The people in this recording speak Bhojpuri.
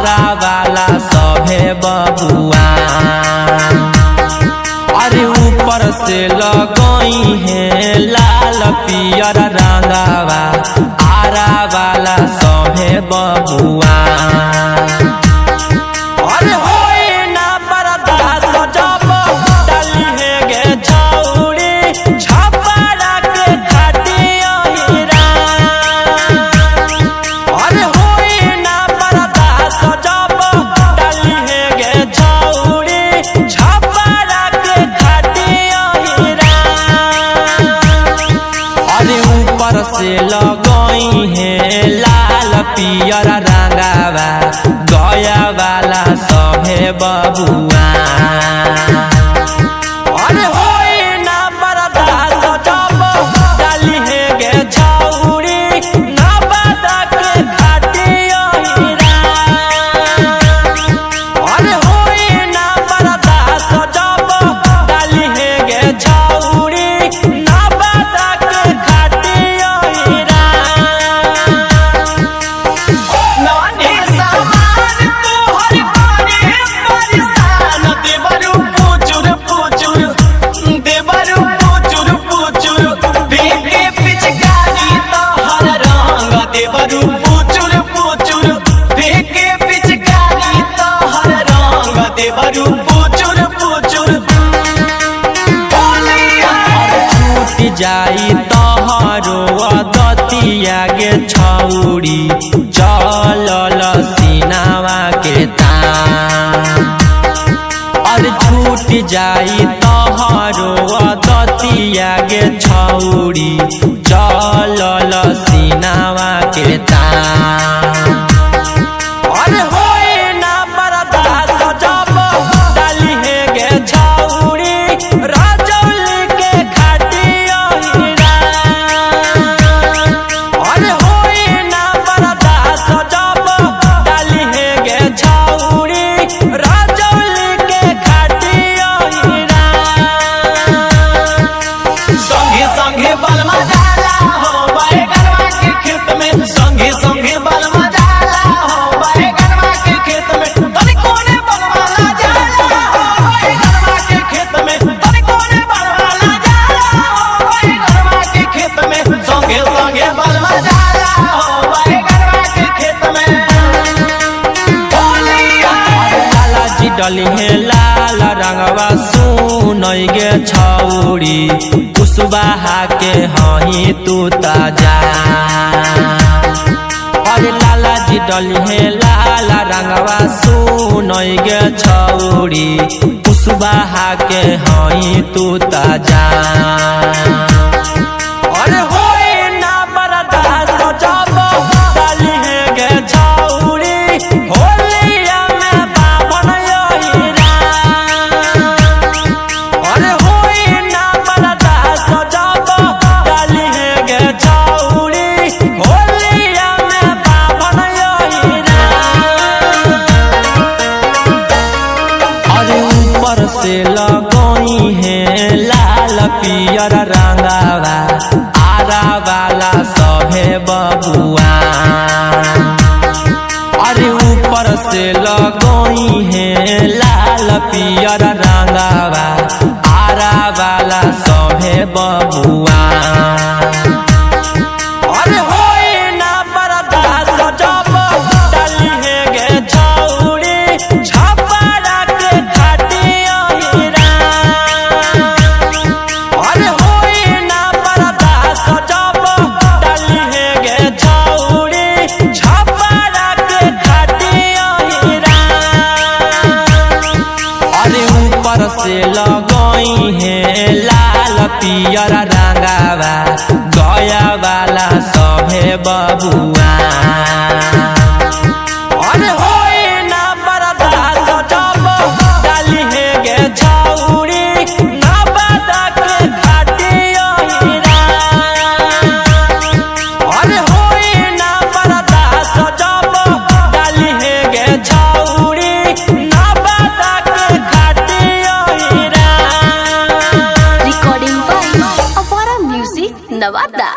आरा वाला सभे बबुआ। अरे ऊपर से लगई है लाल पियर रंगावा, आरा वाला सभे बबुआ। अरे होई ना बर्दाश्त जब डाली है गे छौरी, छपरा के खटिया हीरा। अरे होई ना बर्दाश्त जब डाली है गे छौरी, छपरा के खटिया हीरा। अरे ऊपर से लगई है लाल पियर रंगावा, गया वाला सभे बबुआ। अरे होई ना बर्दाश्त जब डाली है गे छौरी, नवादा के खटिया हीरा। अरे होई ना बर्दाश्त जब डाली है गे छौरी, नवादा के खटिया हीरा। नानी सामान तोहर बारे परेशान, देवरू पुचुर पुचुर, देवरू पुचुर पुचुर, भीगे पिचकारी तोहर रंग। देवरू पुचुर पुचुर, भीगे पिचकारी तोहर रंग। देवरू पुचुर पुचुर, बोलिया छूट जाई तोहरो दतिया गे छौरी, चलल सीनावा के तान। अरे छूट जाई तोहरो दतिया गे छौरी, चलल सीनावा के तान। अरे होई ना बर्दाश्त जब डाली है गे छौरी, राजौली के खटिया हीरा। अरे होई ना बर्दाश्त जब डाली है गे छौरी, राजौली के खटिया हीरा। संगे संगे बलमा जाला हो बैगनवा के खेत में, संगे संगे बलमा जाला हो बैगनवा के खेत में। तनी कोने बलमा ला जाला हो बैगनवा के खेत में, तनी कोने बलमा ला जाला हो बैगनवा के खेत में। संगे संगे बलमा जाला हो बैगनवा के खेत में, बोलिया लाला जी डली है लाल रंगवा, सुनई गे छौरी, कुशवाहा के हही तू ताजा। अरे लाला जी डली है लाल रंगवा, सुनई गे छौरी, कुशवाहा के हही तू ताजा। अरे होई ना बर्दाश्त जब डाली है गे छौरी, होलिया में बाभन हीरा। अरे होई ना बर्दाश्त जब डाली है गे छौरी, होलिया में बाभन हीरा। अरे ऊपर से लगई है लाल पियर रंगावा, आरा वाला सभे बबुआ। अरे ऊपर से लगई है लाल पियर रंगावा, आरा वाला सभे बबुआ। अरे होई ना बर्दाश्त जब डाली है गे छौरी, छपरा के खटिया हीरा। अरे होई ना बर्दाश्त जब डाली है गे छौरी, छपरा के खटिया हीरा। अरे ऊपर से लगई है लाल पियर रंगावा, गया वाला सभे बबुआ। अरे होई ना बर्दाश्त जब डाली है गे छौरी, नवादा के खटिया हीरा। अरे होई ना बर्दाश्त जब डाली है गे छौरी, नवादा के खटिया हीरा। Recording by Avara Music, Navada.